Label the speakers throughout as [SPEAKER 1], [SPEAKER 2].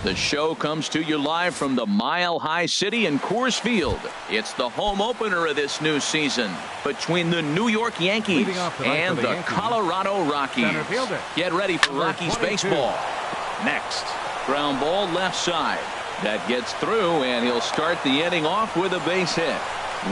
[SPEAKER 1] The show comes to you live from the Mile High City in Coors Field. It's the home opener of this new season between the New York Yankees and the Colorado Rockies. Get ready for Rockies baseball. Next, ground ball left side. That gets through, and he'll start the inning off with a base hit.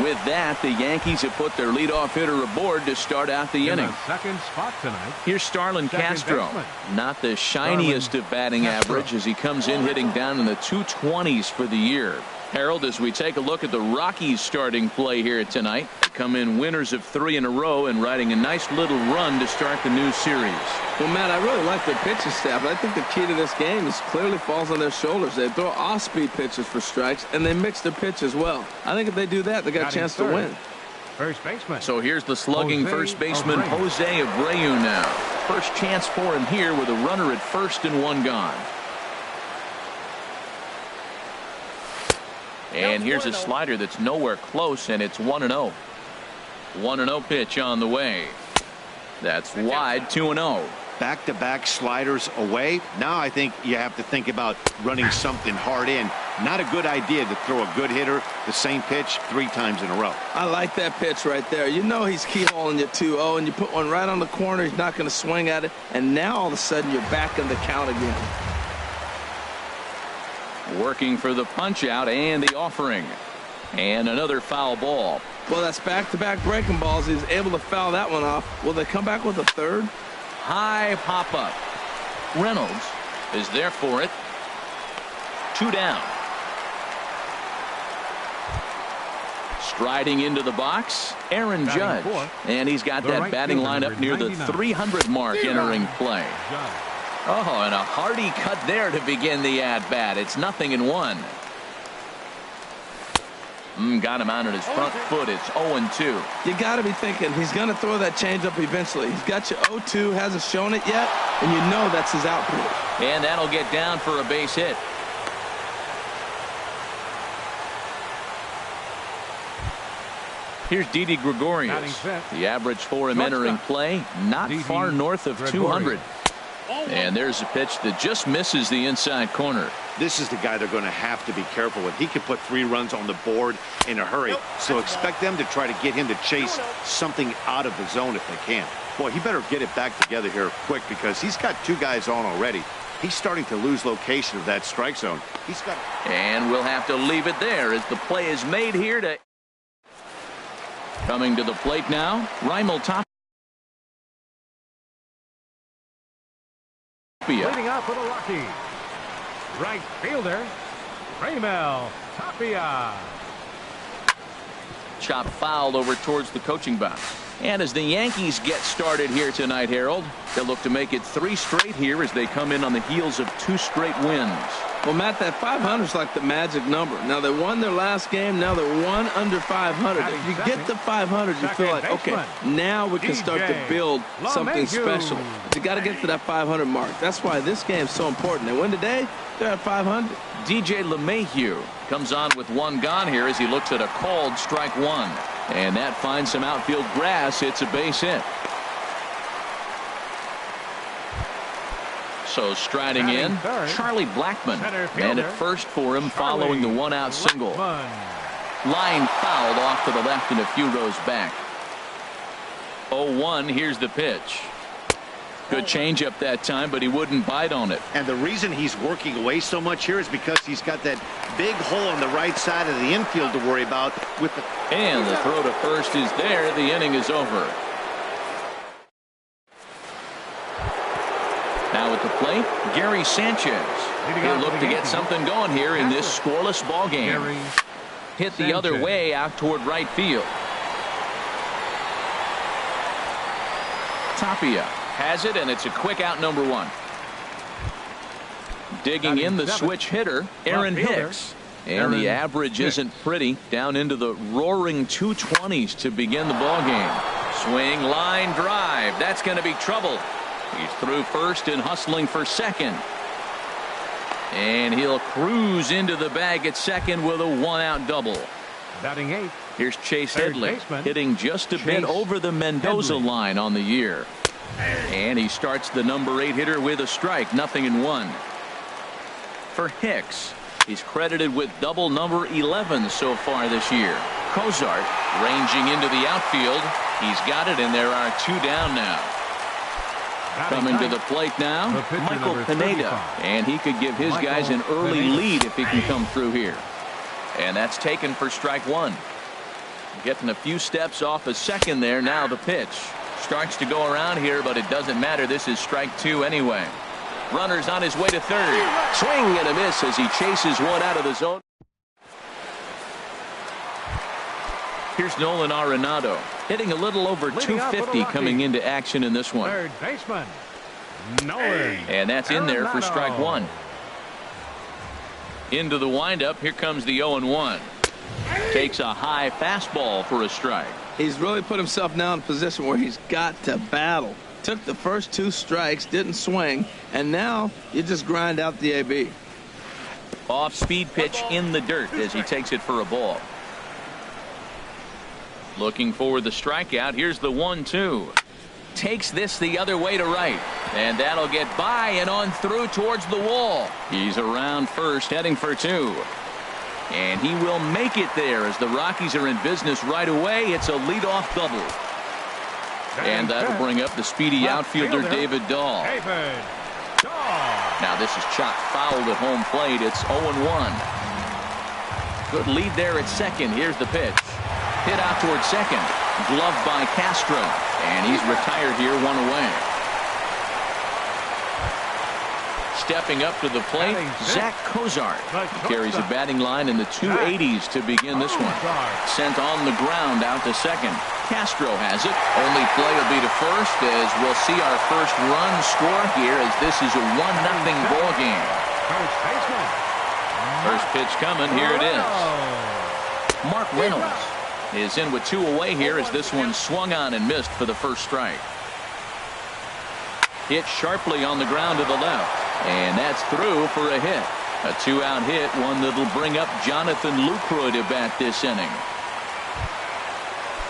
[SPEAKER 1] With that, the Yankees have put their leadoff hitter aboard to start out the inning.
[SPEAKER 2] Second spot tonight.
[SPEAKER 1] Here's Starlin Castro. Not the shiniest of batting average as he comes in hitting down in the 220s for the year. Harold, as we take a look at the Rockies starting play here tonight, they come in winners of 3 in a row and riding a nice little run to start the new series.
[SPEAKER 3] Well, Matt, I really like their pitching staff. I think the key to this game is clearly falls on their shoulders. They throw off-speed pitches for strikes, and they mix their pitch as well. I think if they do that, they got a chance to win.
[SPEAKER 2] First baseman.
[SPEAKER 1] So here's the slugging first baseman, Jose Abreu now. First chance for him here with a runner at first and one gone. And here's a slider that's nowhere close, and it's 1-0. 1-0 pitch on the way. That's wide, 2-0.
[SPEAKER 4] Back-to-back sliders away. Now I think you have to think about running something hard in. Not a good idea to throw a good hitter the same pitch 3 times in a row.
[SPEAKER 3] I like that pitch right there. You know he's keyholing you 2-0, and you put one right on the corner. He's not going to swing at it, and now all of a sudden you're back in the count again.
[SPEAKER 1] Working for the punch out and the offering. And another foul ball.
[SPEAKER 3] Well, that's back-to-back breaking balls. He's able to foul that one off. Will they come back with a third?
[SPEAKER 1] High pop-up. Reynolds is there for it. 2 down. Striding into the box, Aaron Judge. And he's got that batting lineup near the 300 mark entering play. Oh, and a hearty cut there to begin the at-bat. It's 0-1. Got him out on his front foot. It's 0-2.
[SPEAKER 3] You got to be thinking he's going to throw that changeup eventually. He's got you 0-2, hasn't shown it yet, and you know that's his output.
[SPEAKER 1] And that'll get down for a base hit. Here's Didi Gregorius. The average for him entering play, not far north of 200. And there's a pitch that just misses the inside corner.
[SPEAKER 4] This is the guy they're going to have to be careful with. He can put 3 runs on the board in a hurry. So expect them to try to get him to chase something out of the zone if they can. Boy, he better get it back together here quick because he's got 2 guys on already. He's starting to lose location of that strike zone.
[SPEAKER 1] And we'll have to leave it there as the play is made here to. Coming to the plate now, Raimel Tapia.
[SPEAKER 2] Leading up for the Rockies, right fielder, Raimel Tapia.
[SPEAKER 1] Chop fouled over towards the coaching box. And as the Yankees get started here tonight, Harold, they'll look to make it 3 straight here as they come in on the heels of 2 straight wins.
[SPEAKER 3] Well, Matt, that 500 is like the magic number. Now, they won their last game. Now they're 1 under 500. If you get to 500, you feel like, okay, now we can start to build something special. But you got to get to that 500 mark. That's why this game is so important. They win today, they're at 500.
[SPEAKER 1] DJ LeMahieu comes on with 1 gone here as he looks at a called strike 1. And that finds some outfield grass. It's a base hit. So striding in, Charlie Blackmon. And at first for him following the 1-out single. Line fouled off to the left and a few rows back. 0-1. Here's the pitch. Good changeup that time, but he wouldn't bite on it.
[SPEAKER 4] And the reason he's working away so much here is because he's got that big hole on the right side of the infield to worry about.
[SPEAKER 1] And the throw to first is there. The inning is over. Now at the plate, Gary Sanchez. He'll look to get something going here in this scoreless ball game. Hit the other way out toward right field. Tapia has it, and it's a quick out, number 1. Digging in the switch hitter, Aaron Hicks. And the average isn't pretty, down into the roaring 220s to begin the ball game. Swing, line drive. That's going to be trouble. He's through first and hustling for second. And he'll cruise into the bag at second with a 1-out double.
[SPEAKER 2] Batting 8.
[SPEAKER 1] Here's Chase Headley hitting just a bit over the Mendoza line on the year. And he starts the number 8 hitter with a strike, 0-1. for Hicks. He's credited with double number 11 so far this year. Cozart ranging into the outfield. He's got it, and there are 2 down now. Coming to the plate now, Michael Pineda. And he could give his guys an early lead if he can come through here. And that's taken for strike 1. Getting a few steps off a second there. Now the pitch. Starts to go around here, but it doesn't matter. This is strike 2 anyway. Runner's on his way to third. Swing and a miss as he chases one out of the zone. Here's Nolan Arenado hitting a little over 250 coming into action in this one.
[SPEAKER 2] Third baseman, Nolan.
[SPEAKER 1] And that's in there for strike 1. Into the windup. Here comes the 0-1. Takes a high fastball for a strike.
[SPEAKER 3] He's really put himself now in a position where he's got to battle. Took the first 2 strikes, didn't swing, and now you just grind out the AB.
[SPEAKER 1] Off-speed pitch in the dirt as he takes it for a ball. Looking for the strikeout. Here's the 1-2. Takes this the other way to right. And that'll get by and on through towards the wall. He's around first, heading for 2. And he will make it there as the Rockies are in business right away. It's a leadoff double. And that'll bring up the speedy outfielder David Dahl. Now this is chopped foul at home plate. It's 0-1. Good lead there at second. Here's the pitch. Hit out towards second. Gloved by Castro. And he's retired here, 1 away. Stepping up to the plate, Zach Cozart. He carries a batting line in the 280s to begin this one. Sent on the ground out to second. Castro has it. Only play will be to first as we'll see our first run score here as this is a 1-0 ball game. First pitch coming. Here it is. Mark Reynolds is in with 2 away here as this one swung on and missed for the first strike. Hit sharply on the ground to the left. And that's through for a hit. A 2-out hit, one that'll bring up Jonathan Lucroy to bat this inning.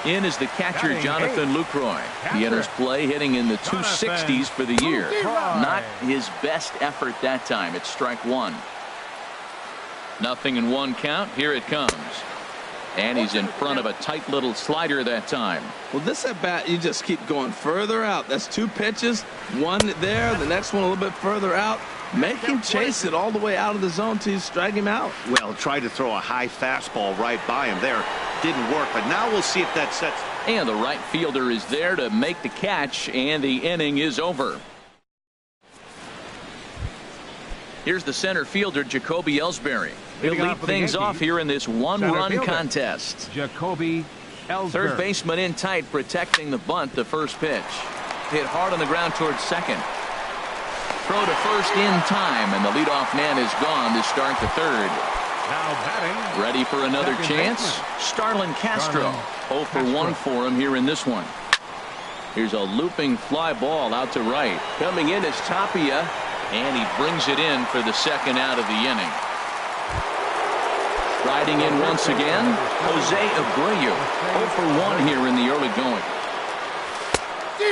[SPEAKER 1] In is the catcher, Jonathan Lucroy. He enters play hitting in the 260s for the year. Not his best effort that time. It's strike 1. 0-1 count. Here it comes. And he's in front of a tight little slider that time.
[SPEAKER 3] Well, this at bat, you just keep going further out. That's 2 pitches, 1 there, the next one a little bit further out. Make him chase it all the way out of the zone till you strike him out.
[SPEAKER 4] Well, tried to throw a high fastball right by him there. Didn't work, but now we'll see if that sets.
[SPEAKER 1] And the right fielder is there to make the catch, and the inning is over. Here's the center fielder, Jacoby Ellsbury. He'll lead things off here in this 1-run contest.
[SPEAKER 2] Jacoby Ellsbury.
[SPEAKER 1] Third baseman in tight, protecting the bunt. The first pitch. Hit hard on the ground towards second. Throw to first in time, and the leadoff man is gone to start the third.
[SPEAKER 2] Now batting.
[SPEAKER 1] Ready for another chance? Starlin Castro. 0 for 1 for him here in this one. Here's a looping fly ball out to right. Coming in is Tapia, and he brings it in for the second out of the inning. Riding in once again, Jose Abreu. 0 for 1 here in the early going.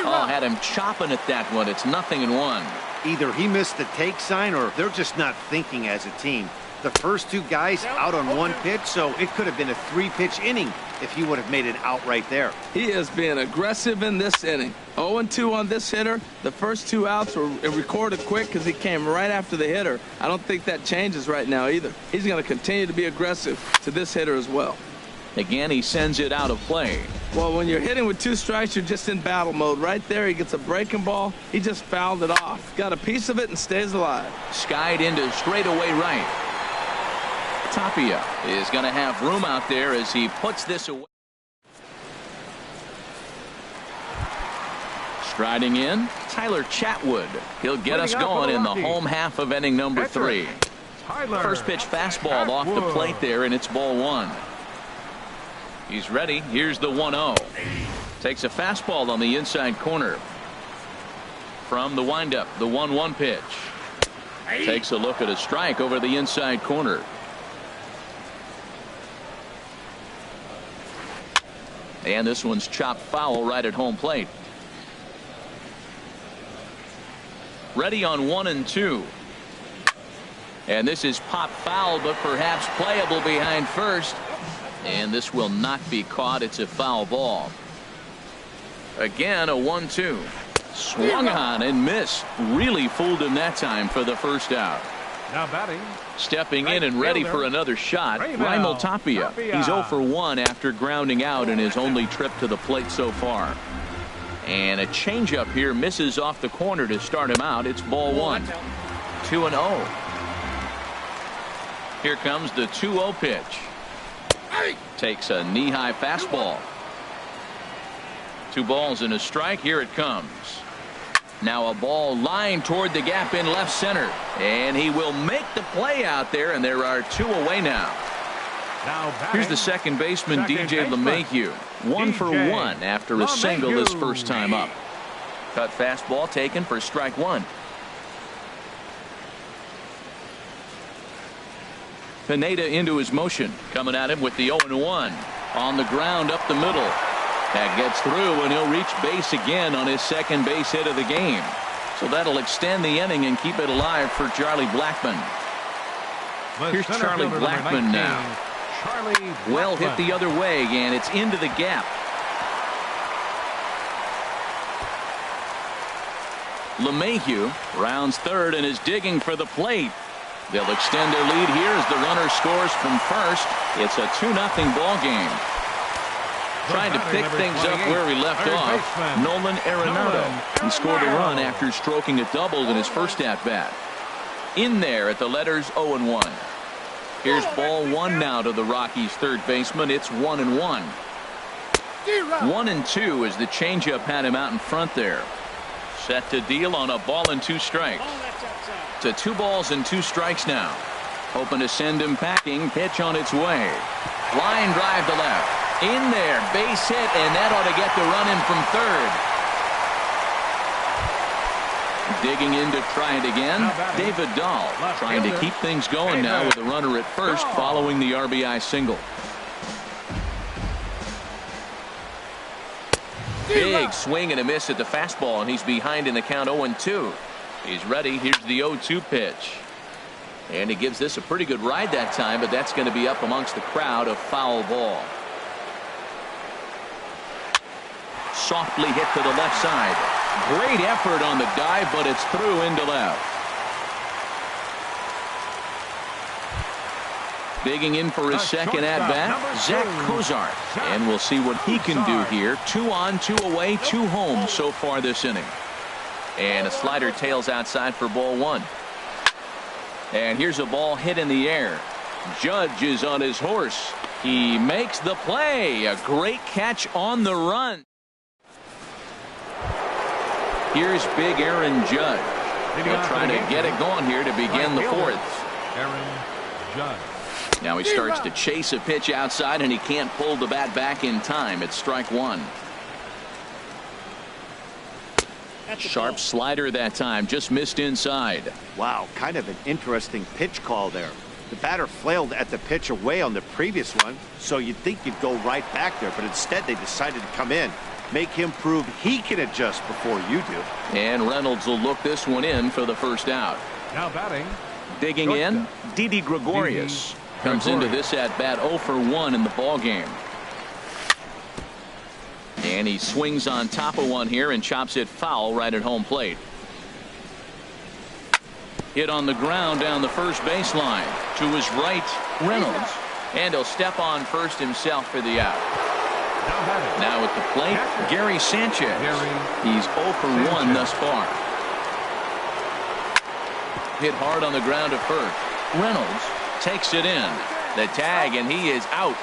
[SPEAKER 1] Oh, had him chopping at that one. It's 0-1.
[SPEAKER 4] Either he missed the take sign or they're just not thinking as a team. The first 2 guys out on 1 pitch, so it could have been a 3-pitch inning if he would have made it out right there.
[SPEAKER 3] He is being aggressive in this inning. 0-2 on this hitter. The first 2 outs were recorded quick because he came right after the hitter. I don't think that changes right now either. He's going to continue to be aggressive to this hitter as well.
[SPEAKER 1] Again, he sends it out of play.
[SPEAKER 3] Well, when you're hitting with 2 strikes, you're just in battle mode. Right there, he gets a breaking ball. He just fouled it off. Got a piece of it and stays alive.
[SPEAKER 1] Skied into straightaway right. Tapia is going to have room out there as he puts this away. Striding in, Tyler Chatwood. He'll get us going in the home half of inning number 3. First pitch fastball off the plate there, and it's ball 1. He's ready. Here's the 1-0. Takes a fastball on the inside corner. From the windup, the 1-1 pitch. Takes a look at a strike over the inside corner. And this one's chopped foul right at home plate. Ready on 1-2. And this is pop foul, but perhaps playable behind first. And this will not be caught. It's a foul ball. Again, a 1-2. Swung on and missed. Really fooled him that time for the first out.
[SPEAKER 2] Now batting.
[SPEAKER 1] Stepping in and ready for another shot, Raimel Tapia. He's 0 for 1 after grounding out in his only trip to the plate so far. And a changeup here misses off the corner to start him out. It's ball 1. 2-0. Here comes the 2-0 pitch. Takes a knee-high fastball. 2 balls and a strike. Here it comes. Now a ball lined toward the gap in left center. And he will make the play out there, and there are 2 away now. Here's the second baseman, DJ LeMahieu. 1 for 1 after a single his first time up. Cut fastball taken for strike 1. Pineda into his motion. Coming at him with the 0-1. On the ground up the middle. That gets through, and he'll reach base again on his second base hit of the game. So that'll extend the inning and keep it alive for Charlie Blackmon. Here's Charlie Blackmon now. Well hit the other way, and it's into the gap. LeMahieu rounds third and is digging for the plate. They'll extend their lead here as the runner scores from first. It's a 2-0 ball game. Trying to pick things up where he left off, Nolan Arenado. He scored a run after stroking a double in his first at-bat. In there at the letters 0-1. Here's ball 1 now to the Rockies' third baseman. It's 1-1. 1-2 as the changeup had him out in front there. Set to deal on a ball and 2 strikes. To 2 balls and 2 strikes now. Hoping to send him packing. Pitch on its way. Line drive to left. In there, base hit, and that ought to get the run in from third. Digging in to try it again. David Dahl trying to keep things going now with a runner at first following the RBI single. Big swing and a miss at the fastball, and he's behind in the count 0-2. He's ready. Here's the 0-2 pitch. And he gives this a pretty good ride that time, but that's going to be up amongst the crowd. A foul ball. Softly hit to the left side. Great effort on the dive, but it's through into left. Digging in for his second at-bat, Zach Cozart. And we'll see what he can do here. 2 on, 2 away, 2 home so far this inning. And a slider tails outside for ball 1. And here's a ball hit in the air. Judge is on his horse. He makes the play. A great catch on the run. Here's big Aaron Judge. He'll try to get it going here to begin the 4th.
[SPEAKER 2] Aaron Judge.
[SPEAKER 1] Now he starts to chase a pitch outside, and he can't pull the bat back in time. It's strike 1. Sharp slider that time, just missed inside.
[SPEAKER 4] Wow, kind of an interesting pitch call there. The batter flailed at the pitch away on the previous one, so you'd think you'd go right back there, but instead they decided to come in. Make him prove he can adjust before you do.
[SPEAKER 1] And Reynolds will look this one in for the first out.
[SPEAKER 2] Now batting.
[SPEAKER 1] Digging in, Didi Gregorius. Comes into this at-bat 0 for 1 in the ball game. And he swings on top of one here and chops it foul right at home plate. Hit on the ground down the first baseline. To his right, Reynolds. And he'll step on first himself for the out. Now at the plate, Gary Sanchez. He's 0 for 1 thus far. Hit hard on the ground to first. Reynolds takes it in. The tag, and he is out.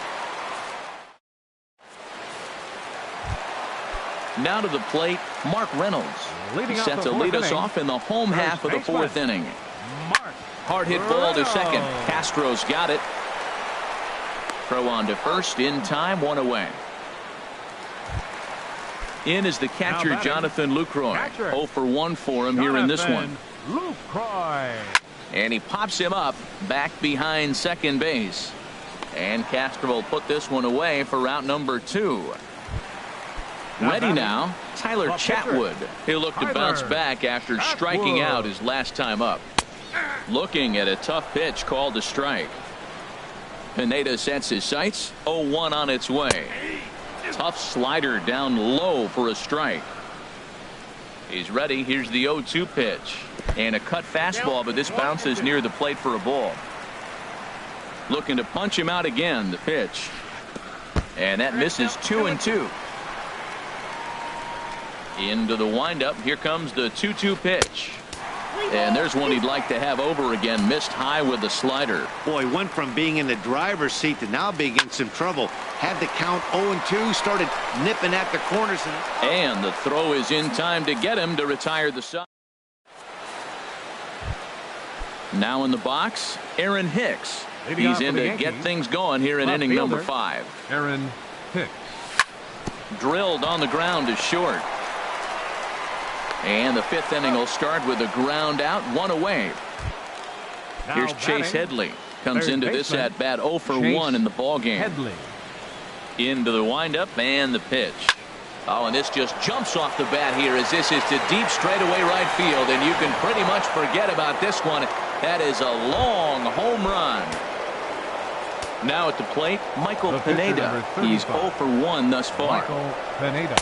[SPEAKER 1] Now to the plate, Mark Reynolds. He's set to lead us off in the home half of the 4th inning. Hard hit ball to second. Castro's got it. Throw on to first in time, 1 away. In is the catcher, Jonathan Lucroy. 0 for 1 for him here in this one. And he pops him up back behind second base. And Castro will put this one away for out number 2. Ready now, Tyler Chatwood. He'll look to bounce back after striking out his last time up. Looking at a tough pitch called a strike. Pineda sets his sights. 0-1 on its way. Tough slider down low for a strike. He's ready. Here's the 0-2 pitch. And a cut fastball, but this bounces near the plate for a ball. Looking to punch him out again. The pitch. And that misses 2-2. Into the windup. Here comes the 2-2 pitch. And there's one he'd like to have over again. Missed high with the slider.
[SPEAKER 4] Boy, went from being in the driver's seat to now being in some trouble. Had the count 0-2, started nipping at the corners.
[SPEAKER 1] And the throw is in time to get him to retire the side. Now in the box, Aaron Hicks. He's in to get things going here in inning number 5.
[SPEAKER 2] Aaron Hicks.
[SPEAKER 1] Drilled on the ground to short. And the 5th inning will start with a ground out, 1 away. Here's Chase Headley. Comes into this at bat 0 for 1 in the ball game. Into the windup and the pitch. Oh, and this just jumps off the bat here as this is to deep straightaway right field, and you can pretty much forget about this one. That is a long home run. Now at the plate, Michael Pineda. He's 0 for 1 thus far.
[SPEAKER 2] Michael Pineda.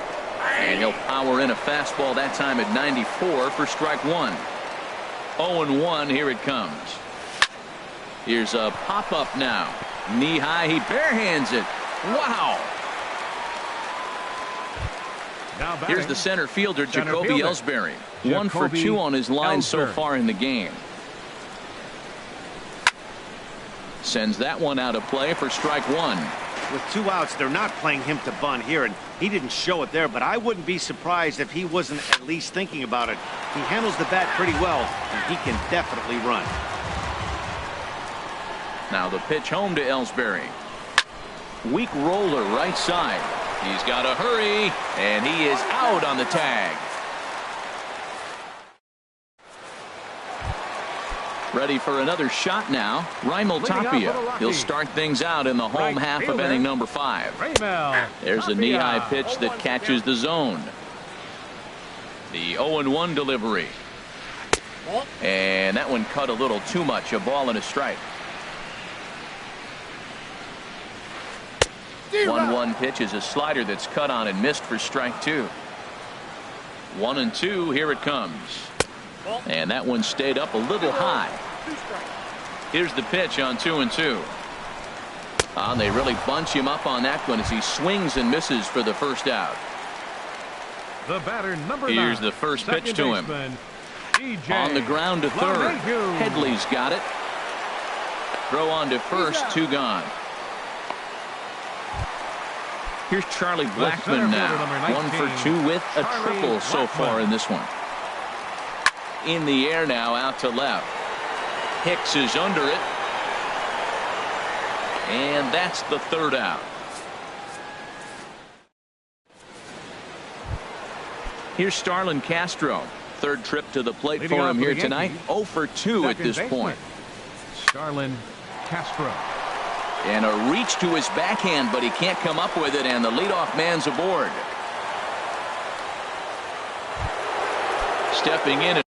[SPEAKER 1] And he'll power in a fastball that time at 94 for strike 1. 0-1. Here it comes. Here's a pop-up now. Knee high. He barehands it. Wow. Here's the center fielder, Jacoby Ellsbury. 1 for 2 on his line so far in the game. Sends that one out of play for strike 1.
[SPEAKER 4] With 2 outs, they're not playing him to bunt here, and he didn't show it there, but I wouldn't be surprised if he wasn't at least thinking about it. He handles the bat pretty well, and he can definitely run.
[SPEAKER 1] Now the pitch home to Ellsbury. Weak roller right side. He's got to hurry, and he is out on the tag. Ready for another shot now. Raimel Tapia. He'll start things out in the home half of inning number 5. There's a knee-high pitch that catches the zone. The 0-1 delivery. And that one cut a little too much. A ball and a strike. 1-1 pitch is a slider that's cut on and missed for strike 2. 1-2. Here it comes. And that one stayed up a little high. Here's the pitch on 2-2. And they really bunch him up on that one as he swings and misses for the first out.
[SPEAKER 2] The batter, number 9.
[SPEAKER 1] Here's the first pitch to him. On the ground to third. Headley's got it. Throw on to first. 2 gone. Here's Charlie Blackmon now. 1 for 2 with a triple so far in this one. In the air now, out to left. Hicks is under it. And that's the 3rd out. Here's Starlin Castro. 3rd trip to the plate for him here tonight. 0 for 2 at this point.
[SPEAKER 2] Starlin Castro.
[SPEAKER 1] And a reach to his backhand, but he can't come up with it, and the leadoff man's aboard. Stepping in.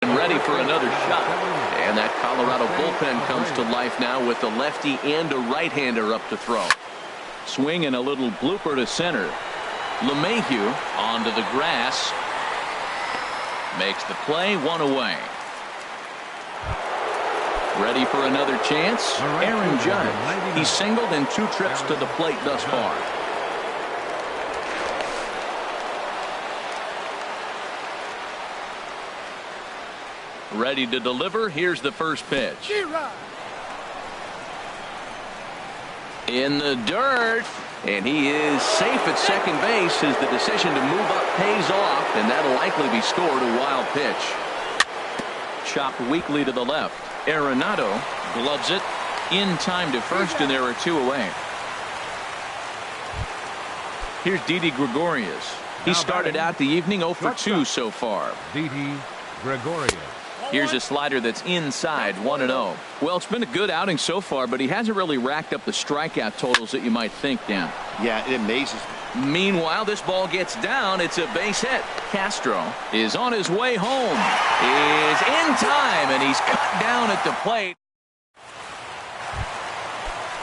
[SPEAKER 1] Ready for another shot. And that Colorado bullpen comes to life now with a lefty and a right-hander up to throw. Swing and a little blooper to center. LeMahieu onto the grass. Makes the play, 1 away. Ready for another chance. Aaron Judge. He's singled in 2 trips to the plate thus far. Ready to deliver. Here's the first pitch. In the dirt. And he is safe at second base as the decision to move up pays off, and that'll likely be scored. A wild pitch. Chopped weakly to the left. Arenado gloves it in time to first, and there are 2 away. Here's Didi Gregorius. He started out the evening 0 for 2 so far.
[SPEAKER 2] Didi Gregorius.
[SPEAKER 1] Here's a slider that's inside, 1-0. Well, it's been a good outing so far, but he hasn't really racked up the strikeout totals that you might think, Dan.
[SPEAKER 4] Yeah, it amazes me.
[SPEAKER 1] Meanwhile, this ball gets down. It's a base hit. Castro is on his way home. Is in time, and he's cut down at the plate.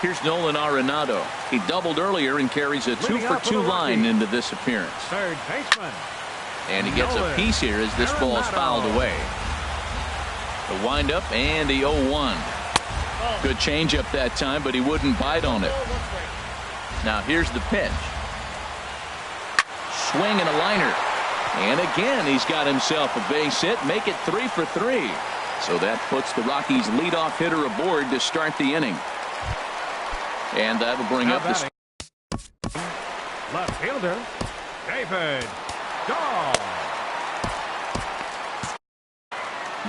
[SPEAKER 1] Here's Nolan Arenado. He doubled earlier and carries a 2-for-2 line into this appearance.
[SPEAKER 2] Third baseman.
[SPEAKER 1] And he gets a piece here as this ball is fouled away. The windup and the 0-1. Good changeup that time, but he wouldn't bite on it. Now here's the pitch. Swing and a liner. And again, he's got himself a base hit. Make it 3 for 3. So that puts the Rockies' leadoff hitter aboard to start the inning. And that'll bring up the
[SPEAKER 2] left fielder, David Dahl.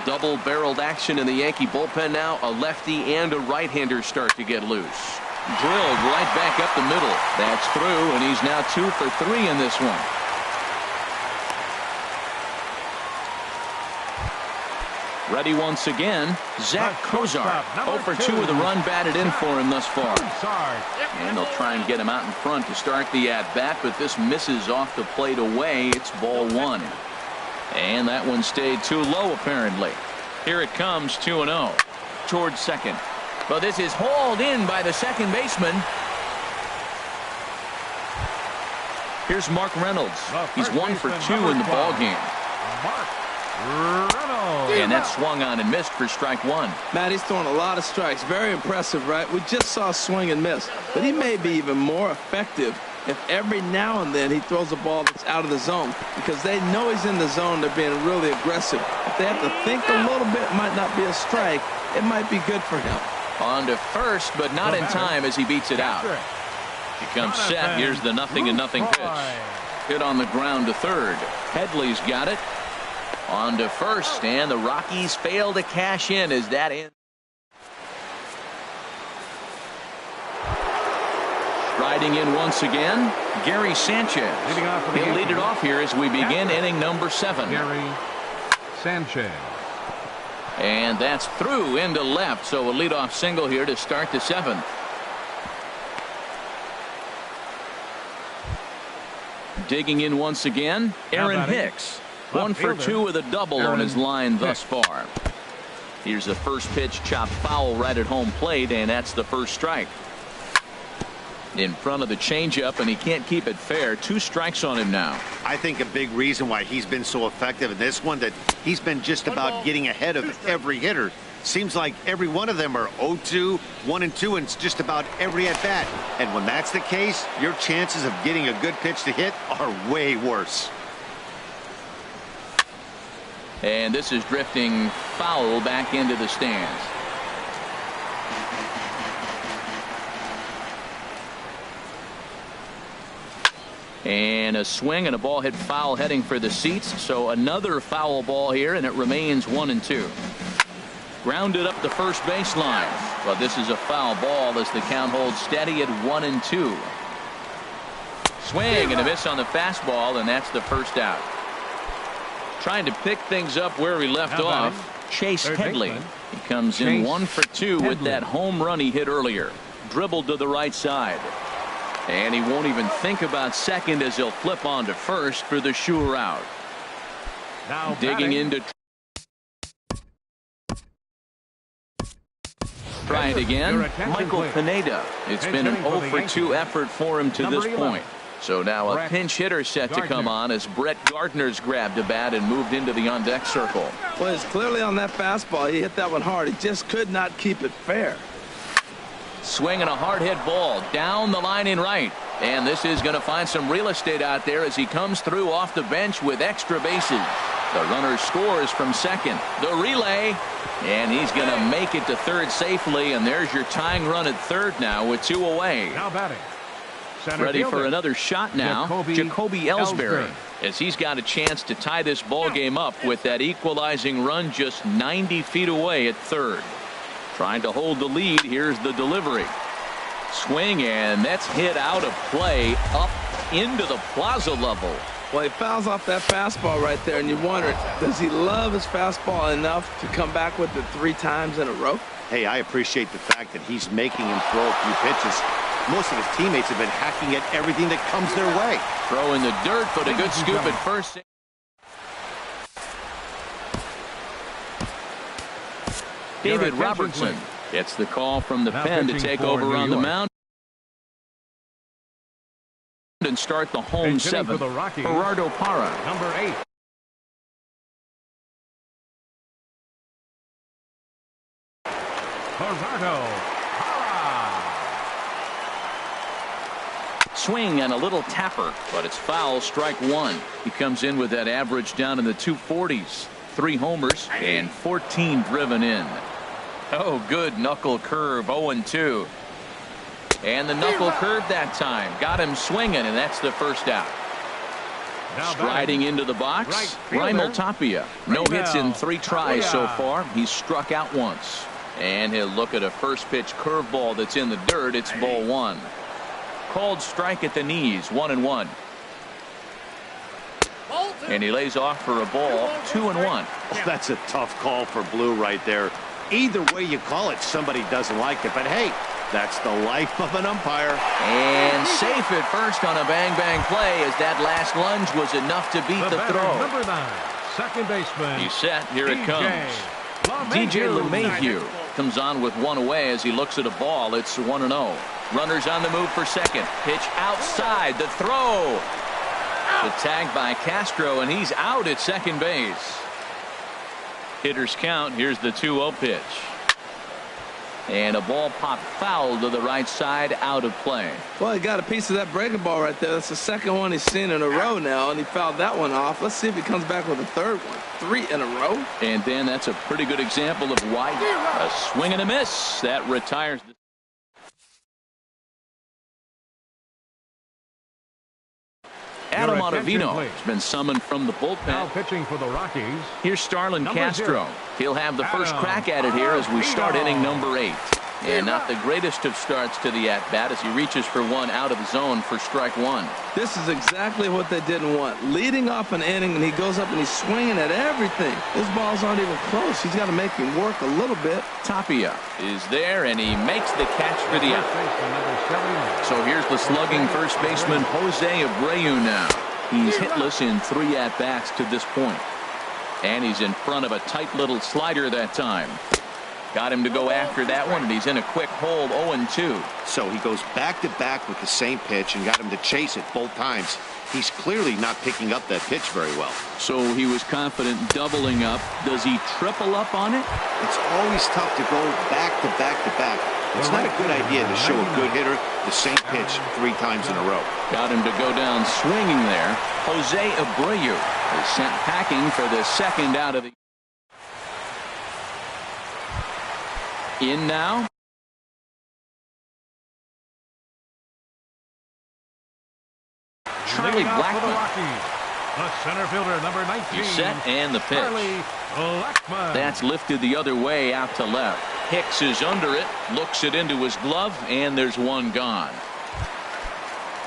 [SPEAKER 1] Double-barreled action in the Yankee bullpen now. A lefty and a right-hander start to get loose. Drilled right back up the middle. That's through, and he's now 2 for 3 in this one. Ready once again, Zach Kozar. 0 for 2 with a run batted in for him thus far. And they'll try and get him out in front to start the at-bat, but this misses off the plate away. It's ball 1. And that one stayed too low, apparently. Here it comes, 2-0. Towards second. But this is hauled in by the second baseman. Here's Mark Reynolds. He's 1 for 2 in the ballgame. And that swung on and missed for strike 1.
[SPEAKER 3] Matt, he's throwing a lot of strikes. Very impressive, right? We just saw swing and miss. But he may be even more effective if every now and then he throws a ball that's out of the zone, because they know he's in the zone. They're being really aggressive. If they have to think a little bit, it might not be a strike. It might be good for him.
[SPEAKER 1] On to first, but not in time as he beats it out. He comes set. Here's the 0-0 pitch. Hit on the ground to third. Headley's got it. On to first, and the Rockies fail to cash in as that ends. Riding in once again, Gary Sanchez. He'll lead it off here as we begin inning number 7.
[SPEAKER 2] Gary Sanchez.
[SPEAKER 1] And that's through into left, so a leadoff single here to start the 7th. Digging in once again, Aaron Hicks. 1 for 2 with a double on his line thus far. Here's the first pitch, chopped foul right at home plate, and that's the first strike. In front of the changeup, and he can't keep it fair. 2 strikes on him now.
[SPEAKER 4] I think a big reason why he's been so effective in this one, that he's been just about getting ahead of every hitter. Seems like every one of them are 0-2, 1-2, and it's just about every at-bat. And when that's the case, your chances of getting a good pitch to hit are way worse.
[SPEAKER 1] And this is drifting foul back into the stands. And a swing and a ball hit foul heading for the seats. So another foul ball here, and it remains 1-2. Grounded up the first baseline. But this is a foul ball as the count holds steady at 1-2. Swing and a miss on the fastball, and that's the first out. Trying to pick things up where he left off, Chase Headley. He comes in 1 for 2 with that home run he hit earlier. Dribbled to the right side. And he won't even think about second as he'll flip on to first for the sure out.
[SPEAKER 2] Now
[SPEAKER 1] digging into. Try it again. Michael Pineda. It's been an 0 for 2 effort for him to this point. So now a pinch hitter set to come on as Brett Gardner's grabbed a bat and moved into the on-deck circle.
[SPEAKER 3] Well, it's clearly on that fastball. He hit that one hard. He just could not keep it fair.
[SPEAKER 1] Swing and a hard hit ball down the line in right. And this is going to find some real estate out there as he comes through off the bench with extra bases. The runner scores from second. The relay. And he's going to make it to third safely. And there's your tying run at third now with 2 away.
[SPEAKER 2] Now batting.
[SPEAKER 1] Ready for another shot now, Jacoby Ellsbury, as he's got a chance to tie this ball game up with that equalizing run just 90 feet away at third. Trying to hold the lead. Here's the delivery. Swing, and that's hit out of play up into the plaza level.
[SPEAKER 3] Well, he fouls off that fastball right there, and you wonder, does he love his fastball enough to come back with it 3 times in a row?
[SPEAKER 4] Hey, I appreciate the fact that he's making him throw a few pitches. Most of his teammates have been hacking at everything that comes their way.
[SPEAKER 1] Throw in the dirt, but a good scoop at first. David Robertson gets the call from the pen to take over on the mound and start the home 7th. Gerardo Parra.
[SPEAKER 2] Number 8. Gerardo Parra.
[SPEAKER 1] Swing and a little tapper, but it's foul, strike 1. He comes in with that average down in the 240s. 3 homers and 14 driven in. Oh, good knuckle curve, 0-2. And the knuckle curve that time got him swinging, and that's the first out. Striding into the box, Raimel Tapia. No hits in 3 tries so far. He's struck out once. And he'll look at a first pitch curveball that's in the dirt. It's ball 1. Called strike at the knees, 1-1. And he lays off for a ball, 2-1.
[SPEAKER 4] Well, that's a tough call for Blue right there. Either way you call it, somebody doesn't like it. But hey, that's the life of an umpire.
[SPEAKER 1] And safe at first on a bang-bang play, as that last lunge was enough to beat the throw.
[SPEAKER 2] Number 9, second baseman.
[SPEAKER 1] He's set. Here it comes. DJ LeMahieu comes on with 1 away as he looks at a ball. It's 1-0. Runners on the move for second. Pitch outside. The throw. The tag by Castro, and he's out at second base. Hitters count. Here's the 2-0 pitch. And a ball popped foul to the right side, out of play.
[SPEAKER 3] Well, he got a piece of that breaking ball right there. That's the second one he's seen in a row now, and he fouled that one off. Let's see if he comes back with a third one. 3 in a row.
[SPEAKER 1] And then that's a pretty good example of why a swing and a miss. That retires the Adam Ottavino has been summoned from the bullpen.
[SPEAKER 2] Now pitching for the Rockies.
[SPEAKER 1] Here's Starlin Castro. He'll have the first crack at it here as we start inning number 8. And not the greatest of starts to the at-bat as he reaches for one out of the zone for strike 1.
[SPEAKER 3] This is exactly what they didn't want. Leading off an inning, and he goes up and he's swinging at everything. His balls aren't even close. He's got to make him work a little bit.
[SPEAKER 1] Tapia is there, and he makes the catch for the out. So here's the slugging first baseman Jose Abreu now. He's hitless in 3 at-bats to this point. And he's in front of a tight little slider that time. Got him to go after that one, and he's in a quick hold, 0-2.
[SPEAKER 4] So he goes back-to-back with the same pitch and got him to chase it both times. He's clearly not picking up that pitch very well.
[SPEAKER 1] So he was confident doubling up. Does he triple up on it?
[SPEAKER 4] It's always tough to go back-to-back-to-back. It's not a good idea to show a good hitter the same pitch 3 times in a row.
[SPEAKER 1] Got him to go down swinging there. Jose Abreu is sent packing for the second out of the in now. Charlie Blackmon.
[SPEAKER 2] The center fielder, number 19.
[SPEAKER 1] He's set, and the pitch.
[SPEAKER 2] Charlie Blackmon.
[SPEAKER 1] That's lifted the other way out to left. Hicks is under it, looks it into his glove, and there's one gone.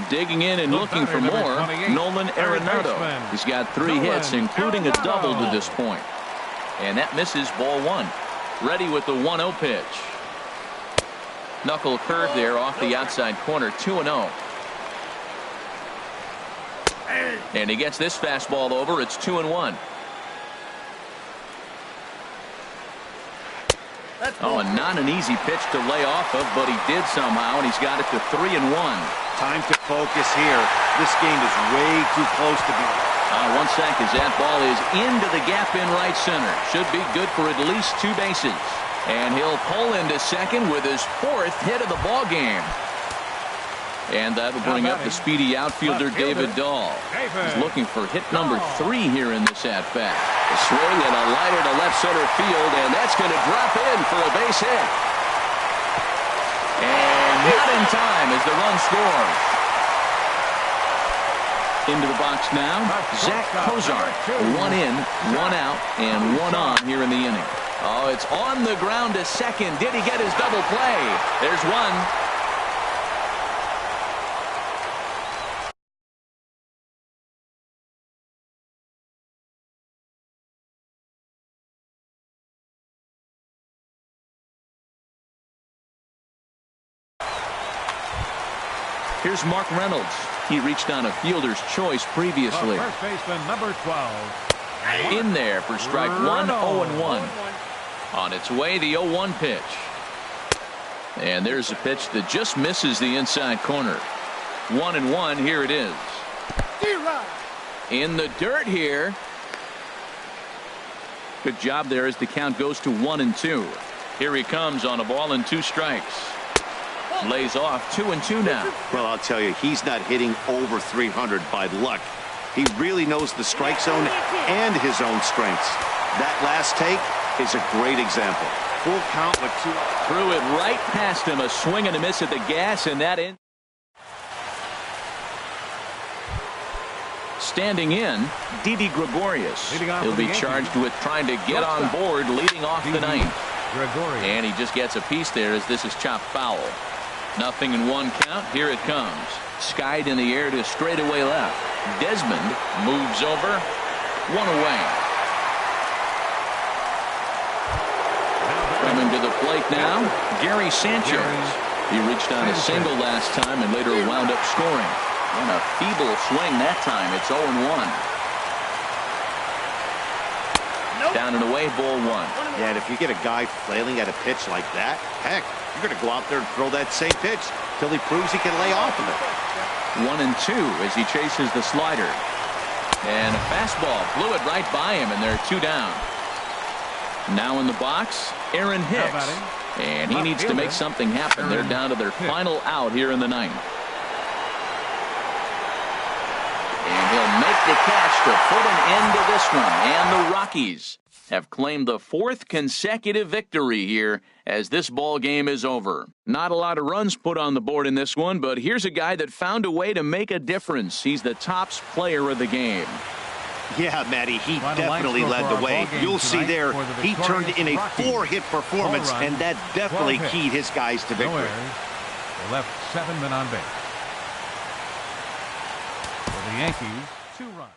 [SPEAKER 1] Digging in and looking for more, Nolan Arenado. He's got 3 hits, including a double to this point. And that misses, ball 1. Ready with the 1-0 pitch. Knuckle curve there off the outside corner, 2-0. And he gets this fastball over. It's 2-1. Oh, and not an easy pitch to lay off of, but he did somehow, and he's got it to 3-1.
[SPEAKER 4] Time to focus here. This game is way too close to be.
[SPEAKER 1] 1 sec as that ball is into the gap in right center. Should be good for at least 2 bases. And he'll pull into second with his 4th hit of the ball game. And that'll bring up the speedy outfielder David Dahl. He's looking for hit number 3 here in this at-bat. A swing and a liner to left center field, and that's going to drop in for a base hit. And not in time as the run scores. Into the box now, Zach Cozart. 1 in, 1 out, and 1 on here in the inning. Oh, it's on the ground to second. Did he get his double play? There's one. Here's Mark Reynolds. He reached on a fielder's choice previously.
[SPEAKER 2] First baseman, number 12.
[SPEAKER 1] In there for strike one, 0-1. On its way, the 0-1 pitch. And there's a pitch that just misses the inside corner. 1-1, here it is. In the dirt here. Good job there as the count goes to 1-2. Here he comes on a ball and 2 strikes. Lays off 2-2 now.
[SPEAKER 4] Well, I'll tell you, he's not hitting over 300 by luck. He really knows the strike zone and his own strengths. That last take is a great example. Full count with 2.
[SPEAKER 1] Threw it right past him. A swing and a miss at the gas, and that in. Standing in, Didi Gregorius. He'll be charged with trying to get on board leading off the ninth. And he just gets a piece there as this is chopped foul. 0-1 count. Here it comes. Skied in the air to straightaway left. Desmond moves over. 1 away. Coming to the plate now, Gary Sanchez. He reached on a single last time and later wound up scoring. And a feeble swing that time. It's 0-1. Down and away, ball 1.
[SPEAKER 4] Yeah, and if you get a guy flailing at a pitch like that, heck, you're going to go out there and throw that same pitch till he proves he can lay off of it.
[SPEAKER 1] 1-2 as he chases the slider. And a fastball blew it right by him, and they're 2 down. Now in the box, Aaron Hicks. And he needs to make something happen. They're down to their final out here in the ninth. And he'll make the catch to put an end to this one. And the Rockies have claimed the 4th consecutive victory here as this ball game is over. Not a lot of runs put on the board in this one, but here's a guy that found a way to make a difference. He's the tops player of the game.
[SPEAKER 4] Yeah, Matty, he definitely led the way. You'll see there, he turned in a 4-hit performance, and that definitely keyed his guys to victory.
[SPEAKER 2] They left 7 men on base. For the Yankees, 2 runs.